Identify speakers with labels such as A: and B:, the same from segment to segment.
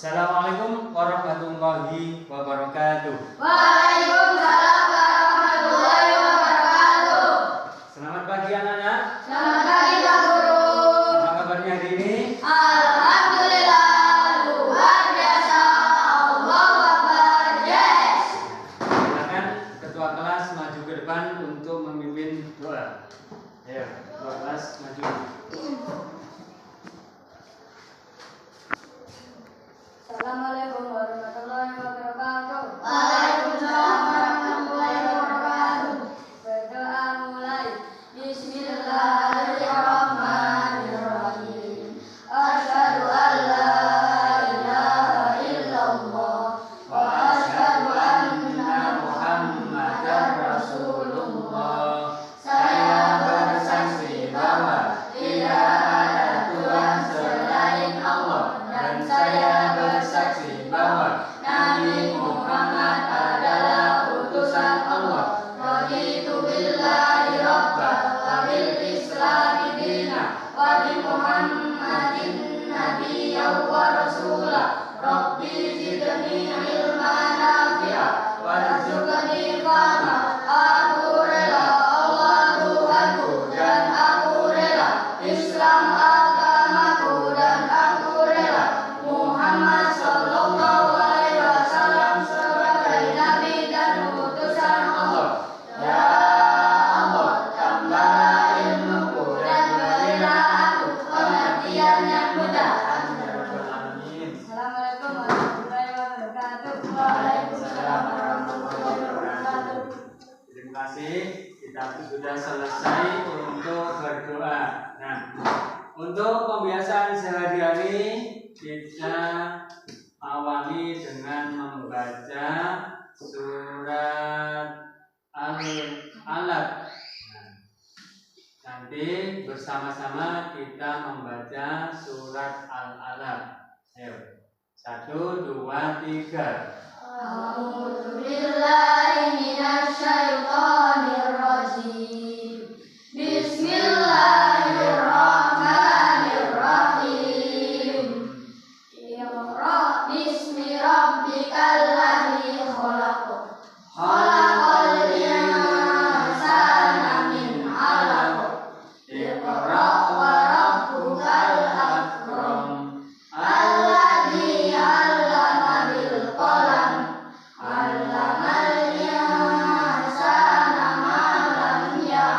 A: Assalamualaikum warahmatullahi wabarakatuh.
B: Waalaikumsalam warahmatullahi wabarakatuh.
A: Selamat pagi anak-anak.
B: Selamat pagi Pak Guru.
A: Apa kabarnya hari ini?
B: Alhamdulillah, luar biasa. Allahu Akbar. Yes.
A: Silakan ketua kelas maju ke depan untuk memimpin doa. Ayo, ketua kelas maju.
B: Assalamualaikum warahmatullahi wabarakatuh. Waalaikumsalam warahmatullahi wabarakatuh. Berdoa mulai. Bismillahirrahmanirrahim. Asyhadu an la ilaha illallah wa asyhadu anna Muhammadar Rasulullah. Saya bersaksi bahwa tidak ada Tuhan selain Allah, dan saya bersaksi bahwa Nabi Muhammad adalah utusan Allah. Raditu billahi rabba wa bil islami dina wa bi Muhammadin nabiyyan wa rasula. Rabbi zidni ilman nafi'a warzuqni fahma. Aku rela Allah Tuhanku dan aku rela Islam agamaku dan aku rela Muhammad sallallahu alaihi wasallam sebagai nabi dan utusan Allah. Ya Allah, tambahlah ilmuku dan berilah aku pengertian yang mudah. Assalamualaikum warahmatullahi wabarakatuh. Waalaikumsalam warahmatullahi wabarakatuh.
A: Terima kasih. Kita sudah selesai untuk berdoa. Nah, untuk pembiasaan sehari-hari kita awali dengan membaca surat Al-Alaq. Nanti bersama-sama kita membaca surat Al-Alaq. Ayo, 1, 2, 3.
B: A'udzu billahi minasy syaithanir rajim. Bismillahirrahmanirrahim. Iqra bismi rabbikal ladzi khalaq. Khalaqal insana min 'alaq. Iqra wa rabbukal akram. Alladzi 'allama bil qalam. 'Allamal insana ma lam ya'lam.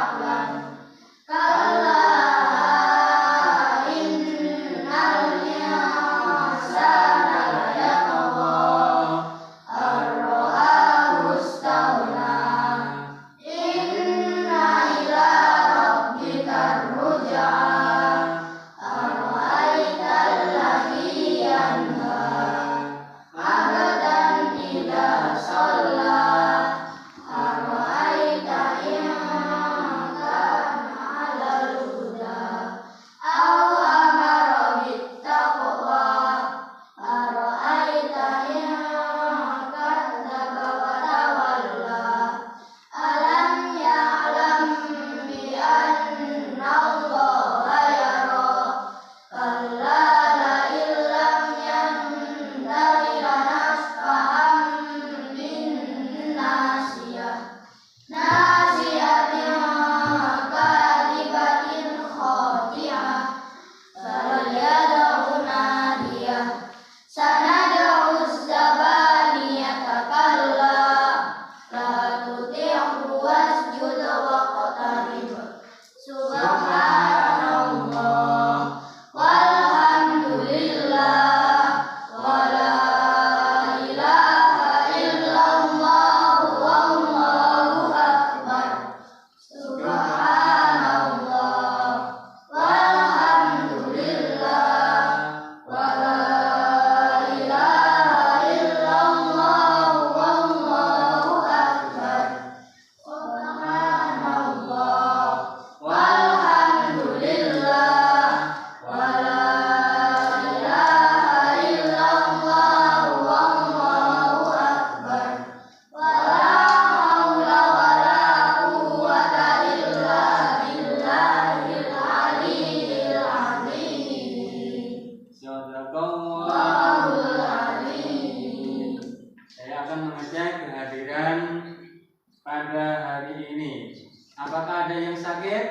A: Apakah ada yang sakit?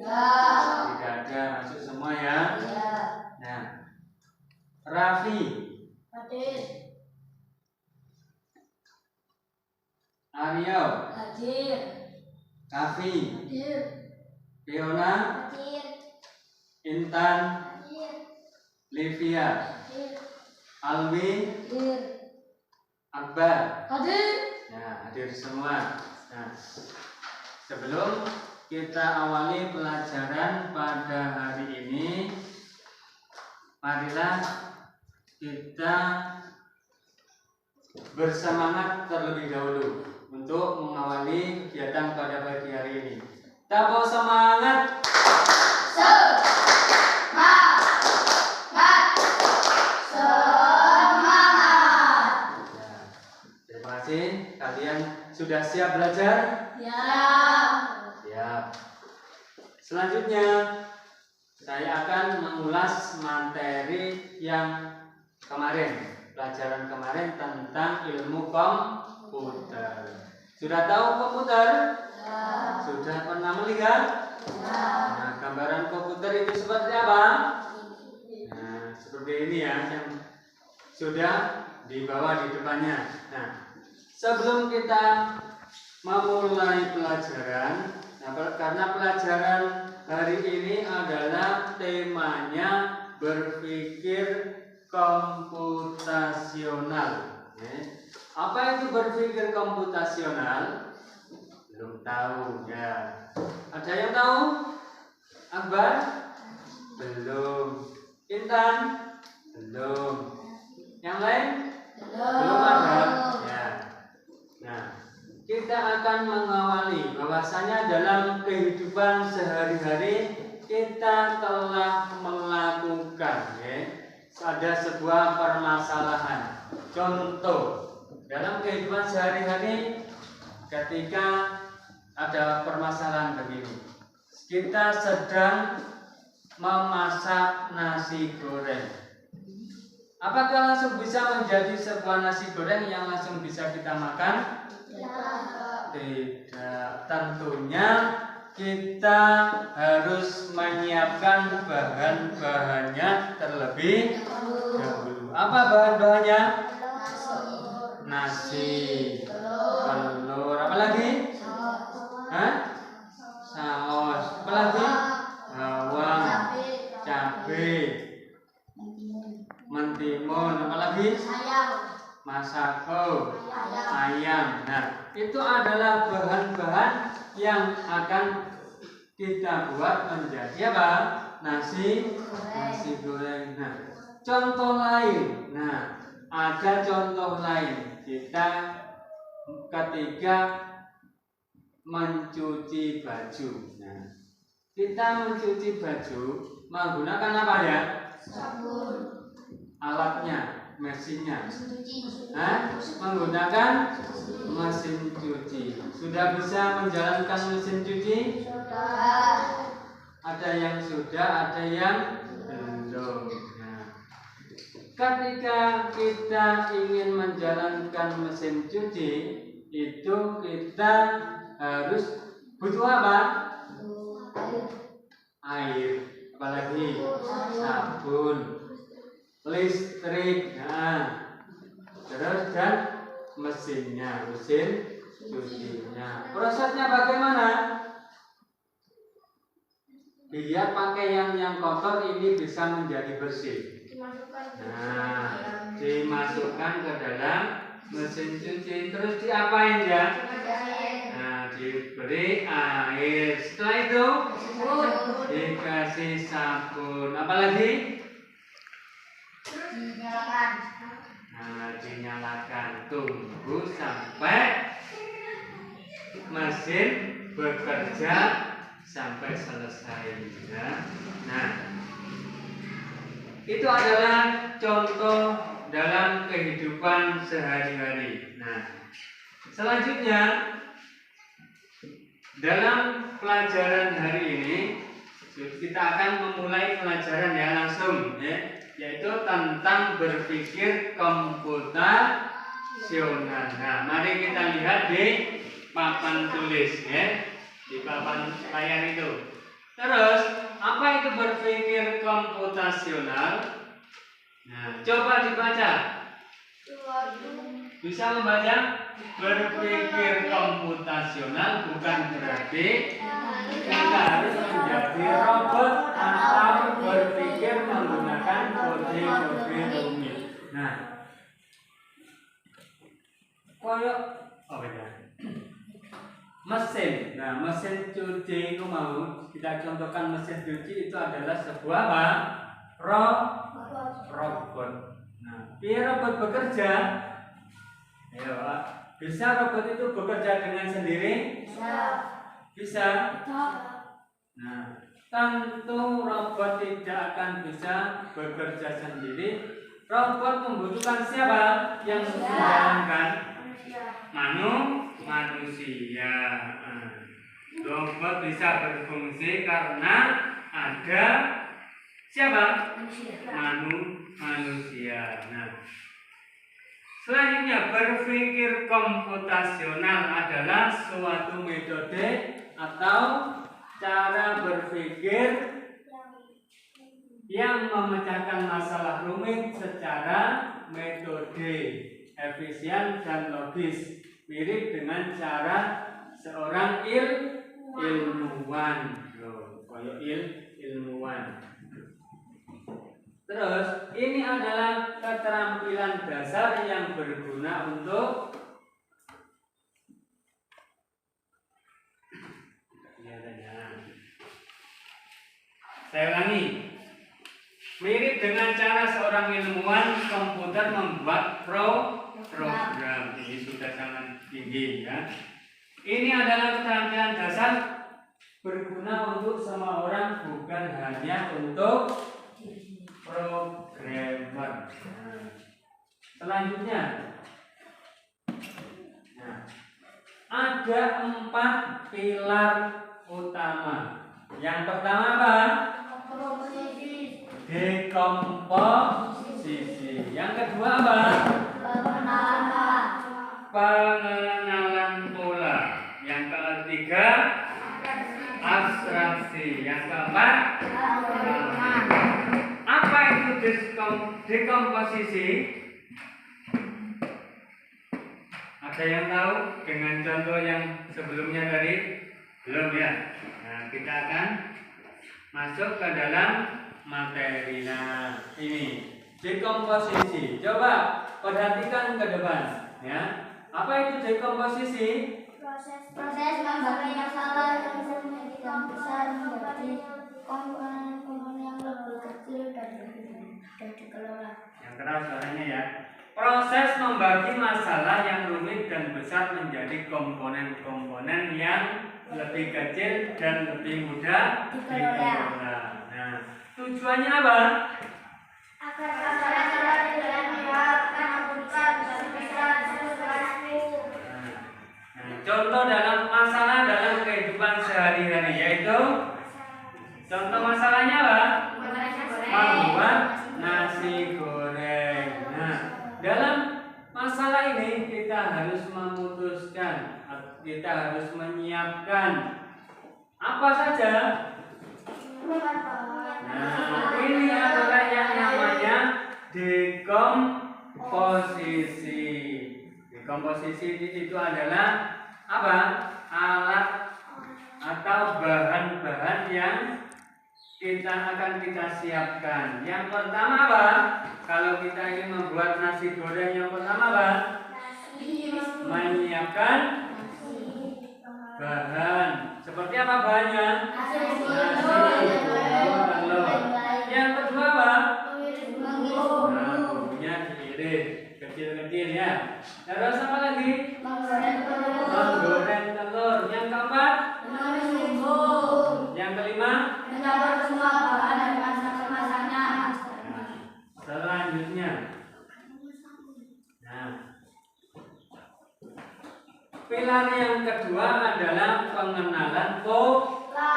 B: Ya.
A: Tidak ada, masuk semua ya.
B: Ya.
A: Nah, Raffi,
B: Hadir.
A: Aryo,
B: Hadir.
A: Kavi,
B: Hadir.
A: Fiona,
B: Hadir.
A: Intan,
B: Hadir.
A: Livia,
B: Hadir.
A: Alwi,
B: Hadir.
A: Akbar.
B: Hadir.
A: Nah, hadir semua. Nah, sebelum kita awali pelajaran pada hari ini, marilah kita bersemangat terlebih dahulu untuk mengawali kegiatan pada pagi hari ini. Tabur semangat. Terima kasih. Kalian sudah siap belajar?
B: Ya.
A: Siap. Selanjutnya, saya akan mengulas materi yang kemarin, pelajaran kemarin tentang ilmu komputer. Sudah tahu komputer?
B: Ya.
A: Sudah pernah melihat?
B: Ya.
A: Nah, gambaran komputer itu seperti apa? Nah, seperti ini ya, yang sudah dibawa di depannya. Nah, sebelum kita memulai pelajaran, karena pelajaran hari ini adalah temanya berpikir komputasional. Apa itu berpikir komputasional? Belum tahu ya. Ada yang tahu? Akbar? Belum. Intan? Belum. Yang lain? Belum ada. Ya. Nah, kita akan mengawali bahwasanya dalam kehidupan sehari-hari kita telah melakukan ada sebuah permasalahan. Contoh, dalam kehidupan sehari-hari ketika ada permasalahan begini, kita sedang memasak nasi goreng. Apakah langsung bisa menjadi sebuah nasi goreng yang langsung bisa kita makan? Tidak. Tentunya kita harus menyiapkan bahan-bahannya terlebih dahulu. Apa bahan-bahannya? Nasi, telur, apa lagi? Saus, apa lagi? Bawang, cabai, mentimun, apa lagi? Masako, ayam. Nah, itu adalah bahan-bahan yang akan kita buat menjadi apa? Nasi goreng. Nah, contoh lain. Nah, ada contoh lain. Kita ketika mencuci baju. Nah, kita mencuci baju menggunakan apa ya?
B: Sabun.
A: Alatnya, mesinnya. Menggunakan mesin cuci. Sudah bisa menjalankan mesin cuci?
B: Sudah.
A: Ada yang sudah, ada yang belum. Nah, ketika kita ingin menjalankan mesin cuci, itu kita harus butuh apa? Air, apalagi sabun, listrik, terus dan mesinnya, mesin cucinya. Prosesnya bagaimana? Biar pakaian yang kotor ini bisa menjadi bersih. Nah, dimasukkan ke dalam mesin cuci, terus diapain ya? Nah, diberi air. Setelah itu dikasih sabun. Apalagi? Dinyalakan. Tunggu sampai mesin bekerja sampai selesai. Nah, itu adalah contoh dalam kehidupan sehari-hari. Nah, selanjutnya dalam pelajaran hari ini kita akan memulai pelajaran ya langsung yaitu tentang berpikir komputasional. Nah, mari kita lihat di papan tulis di papan layar itu. Terus, apa itu berpikir komputasional? Nah, coba dibaca. Bisa membaca? Berpikir komputasional bukan berarti kita harus menjadi robot atau berpikir menggunakan kode-kode rumit. Nah, koyok apa ya? Mesin. Nah, mesin cuci itu mau kita contohkan mesin cuci itu adalah sebuah apa? Robot. Nah, biar robot bekerja, ayo Pak. Bisa robot itu bekerja dengan sendiri? Bisa. Nah, tentu robot tidak akan bisa bekerja sendiri. Robot membutuhkan siapa yang menjalankan? Manusia. Robot bisa berfungsi karena ada siapa? Manusia. Nah, selanjutnya berpikir komputasional adalah suatu metode atau cara berpikir yang memecahkan masalah rumit secara metode efisien dan logis, mirip dengan cara seorang ilmuwan. Ilmuwan. Terus ini adalah keterampilan dasar yang berguna untuk saya ulangi. Mirip dengan cara seorang ilmuwan komputer membuat program. Ini sudah sangat tinggi ya. Ini adalah keterampilan dasar berguna untuk semua orang, bukan hanya untuk programmer. Selanjutnya, ada 4 pilar utama. Yang pertama apa? Dekomposisi. Yang kedua apa? Pengenalan pola. Yang ketiga abstraksi. Yang keempat apa itu dekomposisi? Ada yang tahu dengan contoh yang sebelumnya tadi? Belum ya? Nah, kita akan masuk ke dalam materi. Nah, ini dekomposisi. Coba perhatikan ke depan ya. Apa itu dekomposisi?
B: Proses membagi masalah yang sedemikian besar menjadi komponen-komponen yang lebih kecil dan dikelola.
A: Yang keras suaranya ya. Proses membagi masalah yang rumit dan besar menjadi komponen-komponen yang lebih kecil dan lebih mudah dikelola. Nah, tujuannya apa?
B: Agar masalah tidak menyebabkan kerugian sebesar
A: contoh dalam masalah dalam kehidupan sehari-hari yaitu contoh masalahnya apa? Membuat nasi goreng. Nah, dalam masalah ini kita harus memutuskan, kita harus menyiapkan apa saja. Nah, ini adalah yang namanya dekomposisi. Dekomposisi itu adalah apa? Alat atau bahan-bahan yang akan kita siapkan. Yang pertama apa? Kalau kita ingin membuat nasi goreng, yang pertama apa? Menyiapkan bahan. Seperti apa bahannya? Nasi, telur. Yang kedua apa? Nah, bumbunya diiris kecil-kecil ya. Terus apa lagi? Menggoreng telur. Yang keempat? Yang kelima?
B: mencampur semua bahan dan masak-masaknya.
A: Selanjutnya, nah, pilar yang kedua adalah pengenalan pola.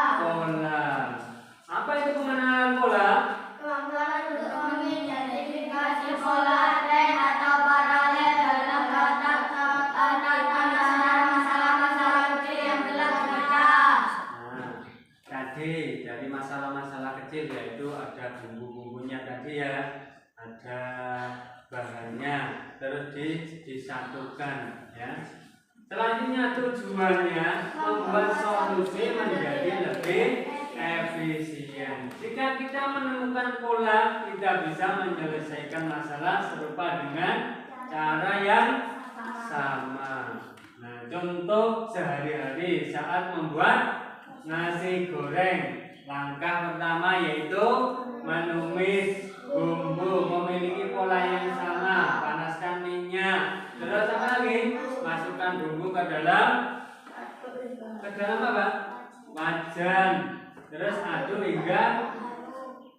A: Apa itu pengenalan pola?
B: Kemampuan untuk mengidentifikasi pola atau paralel dalam masalah-masalah kecil yang telah dipecah.
A: tadi dari masalah-masalah kecil, yaitu ada bumbu-bumbunya tadi ya, ada bahannya, terus disatukan ya. Selanjutnya tujuannya membuat solusi menjadi lebih efisien. Jika kita menemukan pola, kita bisa menyelesaikan masalah serupa dengan cara yang sama. Nah, contoh sehari-hari saat membuat nasi goreng. Langkah pertama yaitu menumis bumbu, memiliki pola yang sama. Panaskan minyak. Terus apa lagi? Masukkan bumbu ke dalam apa? Wajan. Terus aduk hingga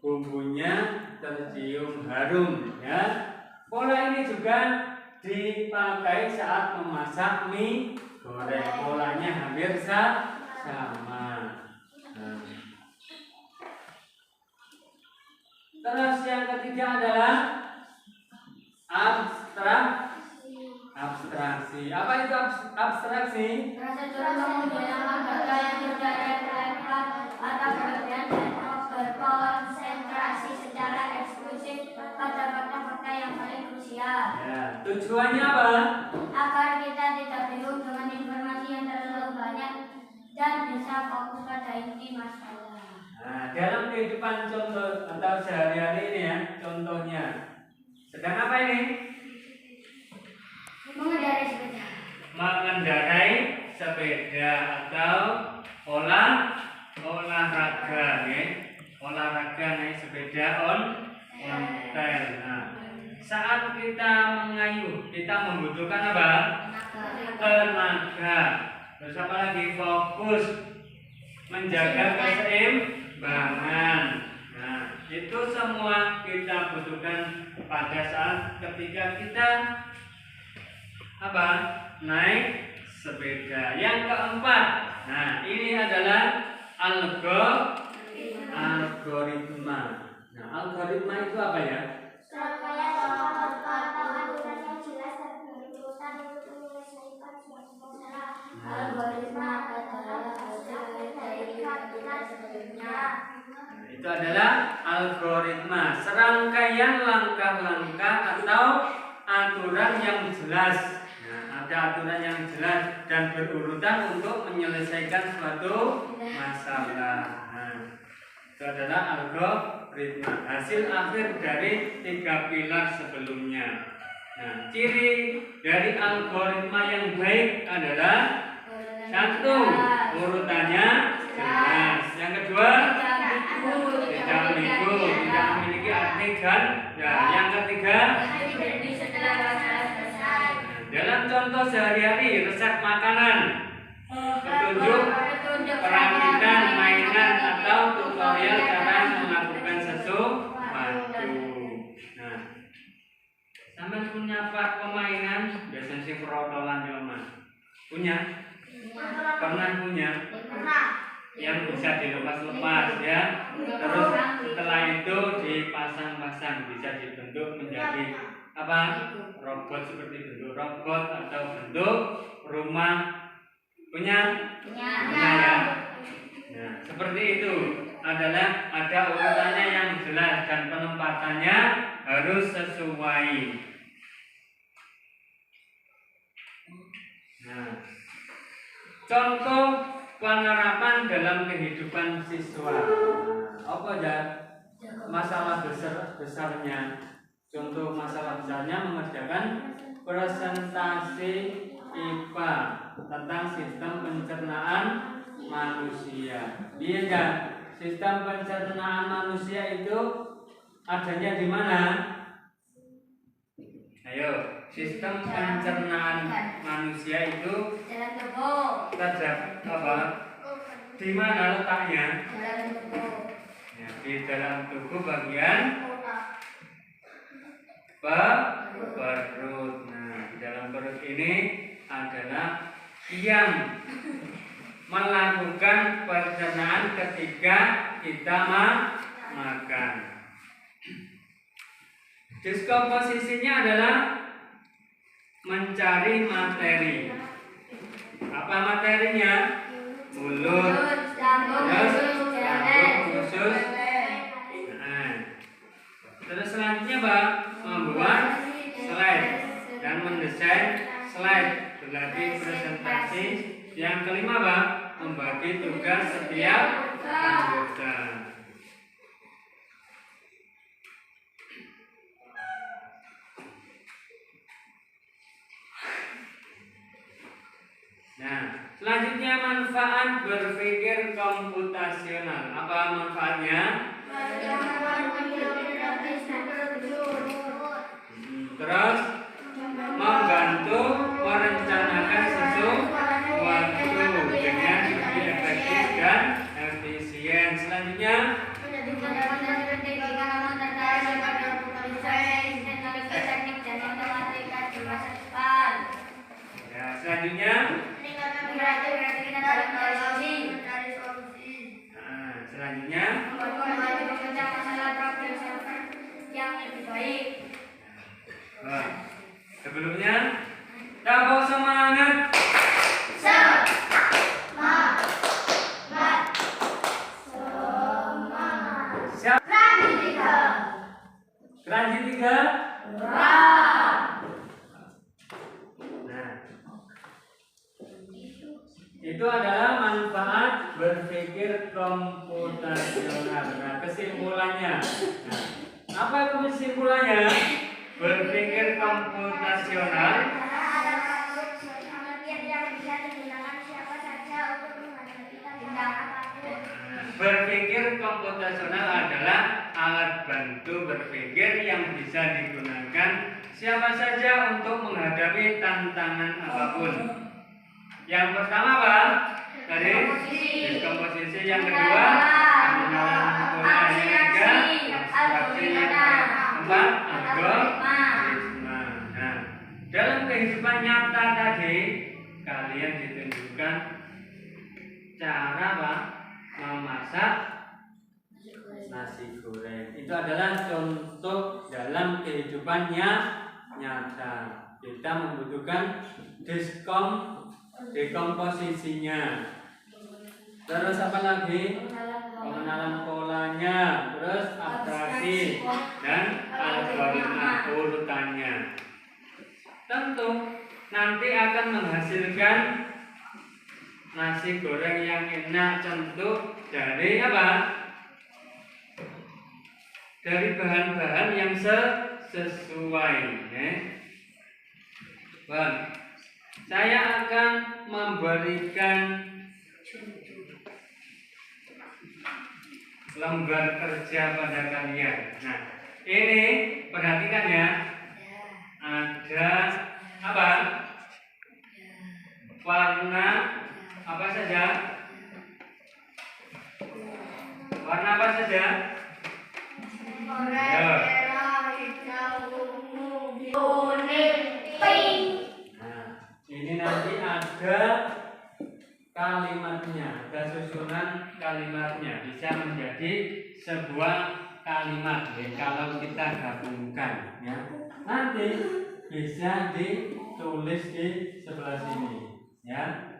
A: bumbunya tercium harum ya. Pola ini juga dipakai saat memasak mie goreng. Polanya hampir sama. Terus yang ketiga adalah abstraksi. Apa itu abstraksi?
B: Rasa contoh menggunakan kata yang tidak relevan atau berlebihan dan berkonsentrasi secara eksklusif pada fakta-fakta yang paling krusial.
A: Ya, tujuannya apa?
B: Agar kita tidak bingung dengan informasi yang terlalu banyak dan bisa fokus pada inti masalah.
A: Nah, dalam kehidupan contoh atau sehari-hari ini ya, contohnya sedang apa ini? Mengendarai sepeda atau olahraga ya. Olahraga naik sepeda ontel. Nah, saat kita mengayuh, kita membutuhkan apa? Tenaga. Terus apa lagi? Fokus, menjaga keseimbangan. Nah, itu semua kita butuhkan pada saat ketika kita apa? Naik sepeda. Yang keempat, nah ini adalah algoritma. Nah, algoritma itu apa ya?
B: Serangkaian contoh atau aturan yang jelas dan berurutan untuk menyelesaikan suatu masalah. Algoritma adalah hasil dari aturan sebelumnya.
A: Itu adalah algoritma, serangkaian langkah-langkah atau aturan yang jelas. Nah, ada aturan yang jelas dan berurutan untuk menyelesaikan suatu masalah. Nah, itu adalah algoritma, hasil akhir dari 3 pilar sebelumnya. Nah, ciri dari algoritma yang baik adalah 1. Urutannya jelas. Yang kedua, tidak ambigu, tidak memiliki arti ganda. Yang ketiga, dalam contoh sehari-hari, resep makanan, petunjuk perakitan, mainan, atau tutorial cara melakukan sesuatu. Nah, sampai punya permainan biasanya si perotolan ya mas? Punya? Pernah punya? Yang bisa dilepas-lepas ya. Terus setelah itu dipasang-pasang, bisa dibentuk menjadi apa? Robot, seperti bentuk robot atau bentuk rumah. Punya ya. Nah, seperti itu adalah ada urutannya yang jelas dan penempatannya harus sesuai. Nah, contoh penerapan dalam kehidupan siswa. Apa aja masalah besarnya? Contoh masalah besarnya mengerjakan presentasi IPA tentang sistem pencernaan manusia. Iya kan? Sistem pencernaan manusia itu adanya di mana? Ayo, sistem pencernaan manusia itu terdapat apa? Di mana letaknya? Ya, di dalam tubuh bagian perut. Nah, di dalam perut ini adalah yang melakukan pencernaan ketika kita makan. Diskomposisinya adalah mencari materi. Apa materinya? Mulut, terus anggota. Nah, selanjutnya manfaat berpikir komputasional. Apa manfaatnya? Terus membantu merencanakan sesuatu dengan lebih efektif dan efisien. Selanjutnya ya, selanjutnya selanjutnya sebelumnya tabok semangat. Keranji tiga. Nah, itu adalah manfaat berpikir komputasional. Nah, kesimpulannya. Nah, apa itu kesimpulannya? Berpikir komputasional adalah alat bantu berpikir yang bisa digunakan siapa saja untuk menghadapi tantangan apapun. Yang pertama apa? Tadi diskomposisi. Yang kedua pengenalan pola. Yang ketiga abstraksi. Yang keempat algoritma. Nah, dalam kehidupan nyata tadi kalian ditunjukkan cara apa? Memasak nasi goreng. Itu adalah contoh dalam kehidupannya nyata. Kita membutuhkan dekomposisinya. Terus apa lagi? Pengenalan polanya. Terus abstraksi dan algoritma urutannya. Tentu nanti akan menghasilkan nasi goreng yang enak. Tentu dari apa? Dari bahan-bahan yang sesuai. Saya akan memberikan lembar kerja pada kalian. Nah, ini perhatikan ya. Ada apa? Warna apa saja? Warna apa saja?
B: Merah, hijau, ungu, kuning, pink.
A: Nah, ini nanti ada kalimatnya, ada susunan kalimatnya, bisa menjadi sebuah kalimat ya, kalau kita gabungkan ya. Nanti bisa ditulis di sebelah sini ya.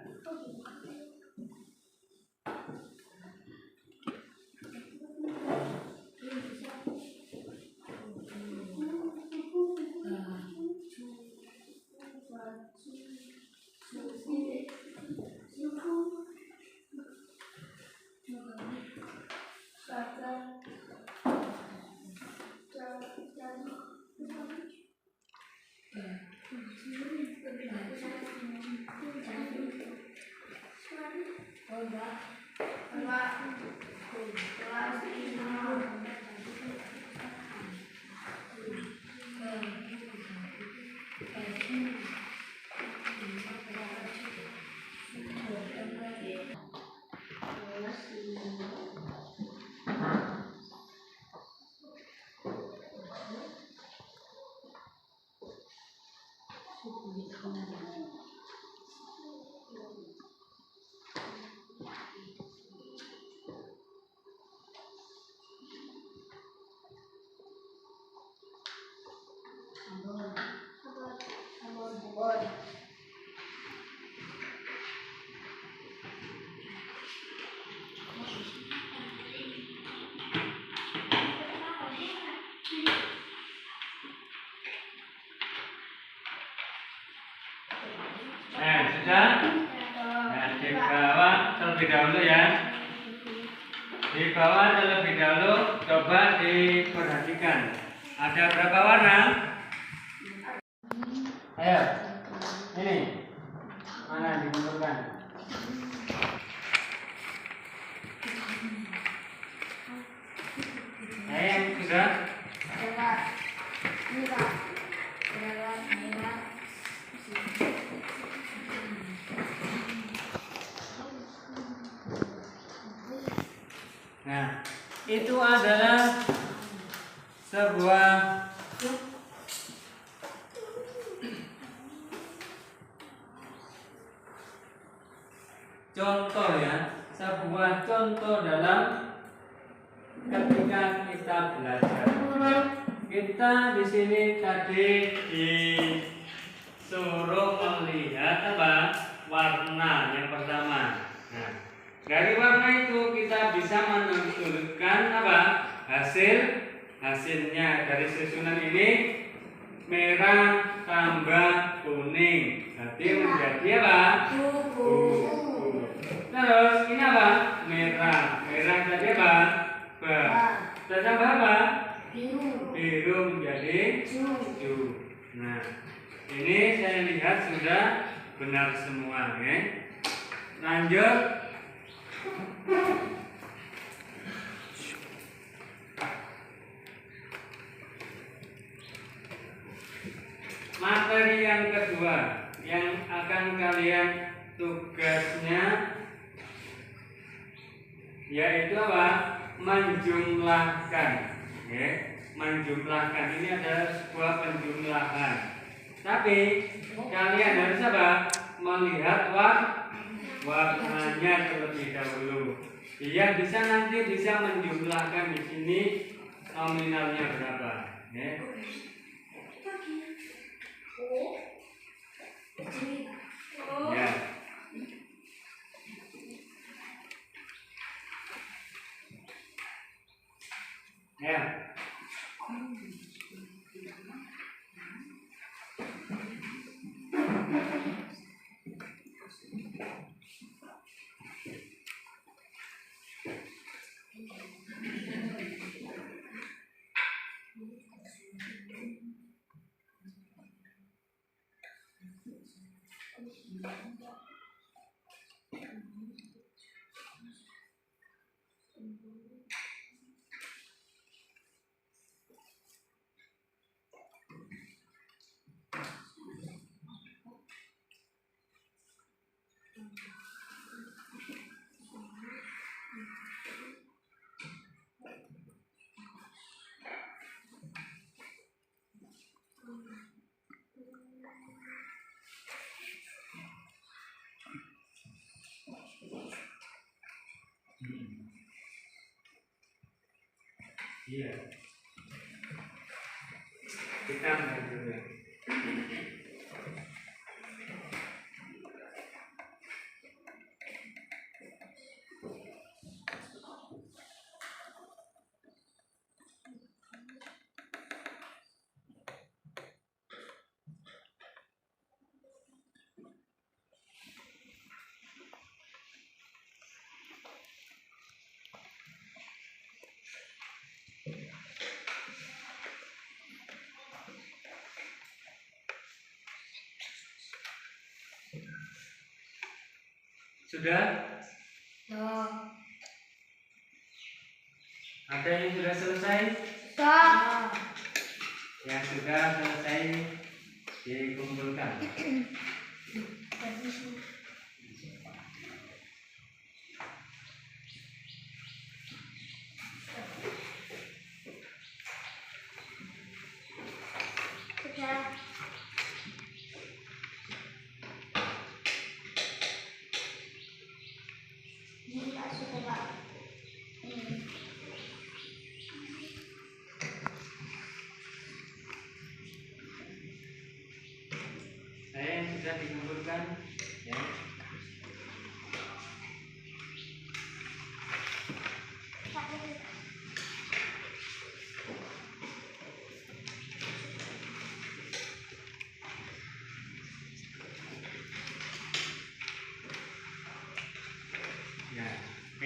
A: Sudah? Nah, di bawah terlebih dahulu ya. Di bawah terlebih dahulu coba diperhatikan. Ada berapa warna? Ayo, ini mana dikumpulkan? Yang sudah?
B: Ini Pak. Merah.
A: Nah, itu adalah sebuah contoh ya, sebuah contoh dalam ketika kita belajar. Kita di sini tadi disuruh melihat apa? Warna yang pertama. Nah, dari warna itu kita bisa menentukan apa? Hasilnya dari susunan ini merah tambah kuning. Berarti menjadi apa? Kuning. Terus ini apa? Merah. Merah tadi apa? Tambah apa? Biru menjadi hijau. Nah, ini saya lihat sudah benar semua, ya. Lanjut. Materi yang kedua yang akan kalian tugasnya yaitu apa? Menjumlahkan, ya. Menjumlahkan ini adalah sebuah penjumlahan. Tapi kalian harus apa? Melihat warnanya terlebih dahulu. Dia nanti bisa menjumlahkan di sini nominalnya berapa, ya. Ya. Ya. Iya. Kita mulai. Sudah? Ada yang sudah selesai? Yang sudah selesai dikumpulkan. Saya yang sudah dikumpulkan, ya.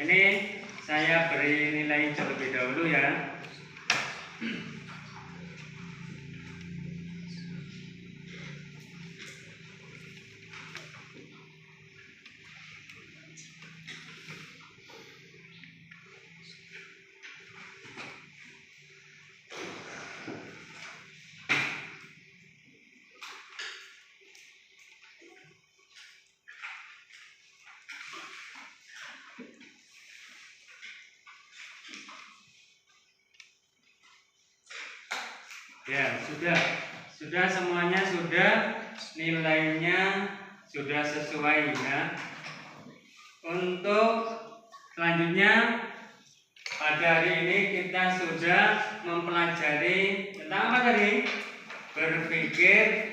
A: Ini saya beri cari nilai terlebih dahulu ya. Ya, sudah semuanya sudah, nilainya sudah sesuai ya. Untuk selanjutnya pada hari ini kita sudah mempelajari tentang apa tadi? Berpikir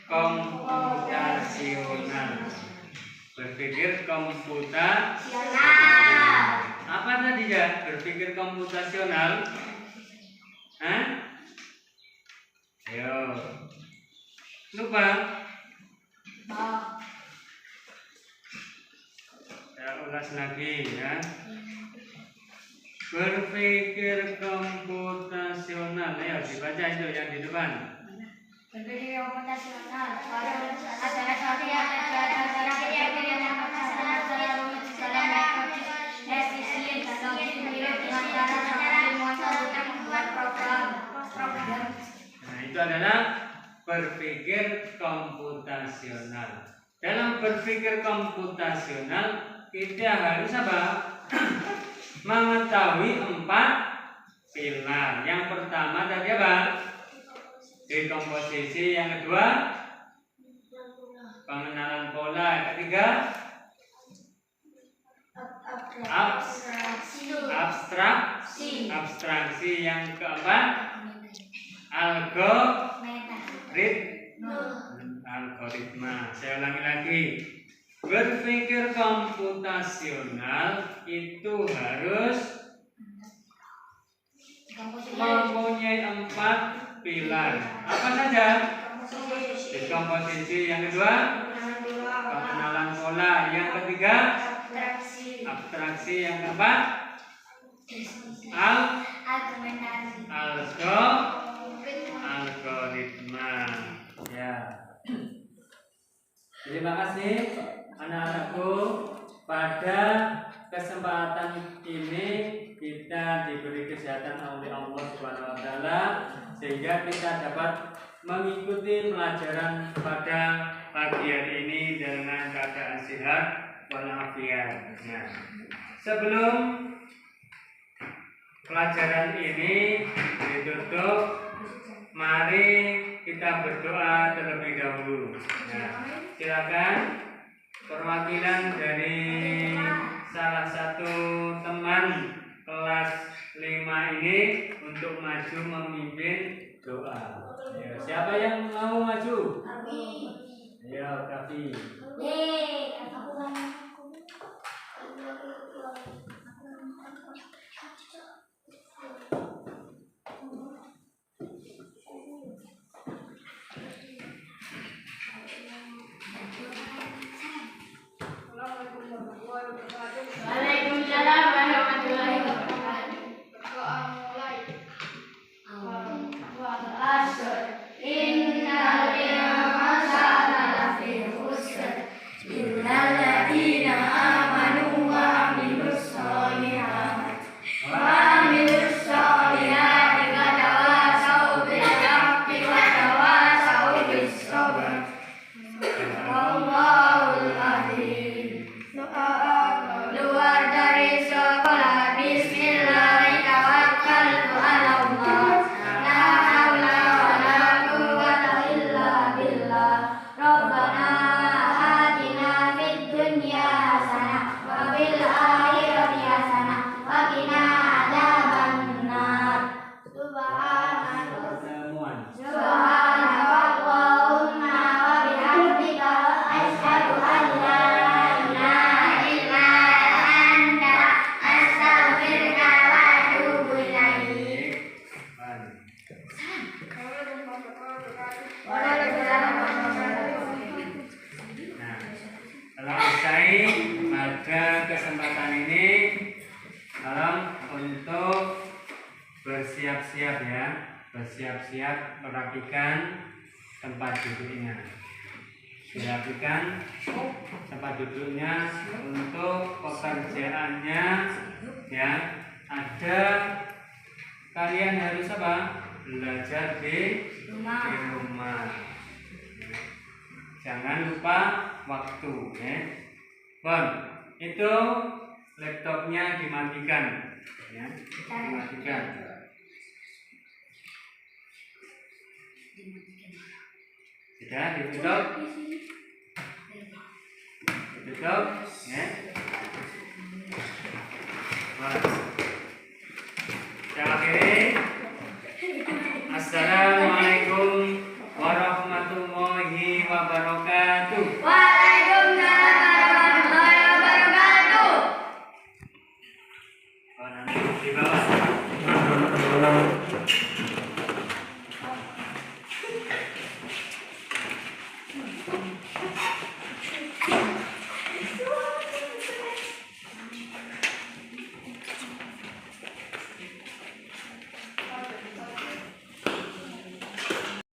A: komputasional. Berpikir komputasional. Apa tadi ya? Berpikir komputasional? Hah? Ayo, lupa? Saya ulas lagi ya. Berpikir komputasional, ayo dibaca itu yang di depan.
B: Berpikir komputasional adalah suatu yang berpikir yang komputasional dalam metode efisien dan logis mirip dengan cara ilmuwan untuk membuat program.
A: Nah, itu adalah berpikir komputasional. Dalam berpikir komputasional kita harus apa? Mengetahui 4 pilar. Yang pertama tadi apa? Dekomposisi. Yang kedua, pengenalan pola. Yang ketiga, abstraksi. Yang keempat, algoritma. Saya ulangi lagi. Berpikir komputasional itu harus mempunyai 4 pilar. Apa saja? Dekomposisi. Yang kedua, pengenalan pola. Yang ketiga, abstraksi. Yang keempat, algoritma. Ya. Terima kasih anak-anakku. Pada kesempatan ini kita diberi kesehatan oleh Allah Subhanahu wa taala sehingga kita dapat mengikuti pelajaran pada pagi hari ini dengan keadaan sehat walafiat. Nah, sebelum pelajaran ini ditutup, mari kita berdoa terlebih dahulu. Nah, silakan perwakilan dari salah satu teman kelas 5 ini untuk maju memimpin doa. Ya, siapa yang mau maju? Ayo, Kafi.
B: Waalaikumsalam warahmatullahi wabarakatuh. Innal insana lafi khusr illa alladziina
A: untuk bersiap-siap ya, bersiap-siap merapikan tempat duduknya. Dirapikan tempat duduknya untuk pekerjaannya ya. Ada kalian harus apa? Belajar di rumah. Jangan lupa waktu ya. Bon, itu laptopnya dimatikan ya, dimatikan. Sudah ditutup, ditutup ya. Bon. Kita akhiri. Assalamualaikum warahmatullahi wabarakatuh.
B: Waalaikumsalam warahmatullahi wabarakatuh.
A: Oh, nanti di bawah.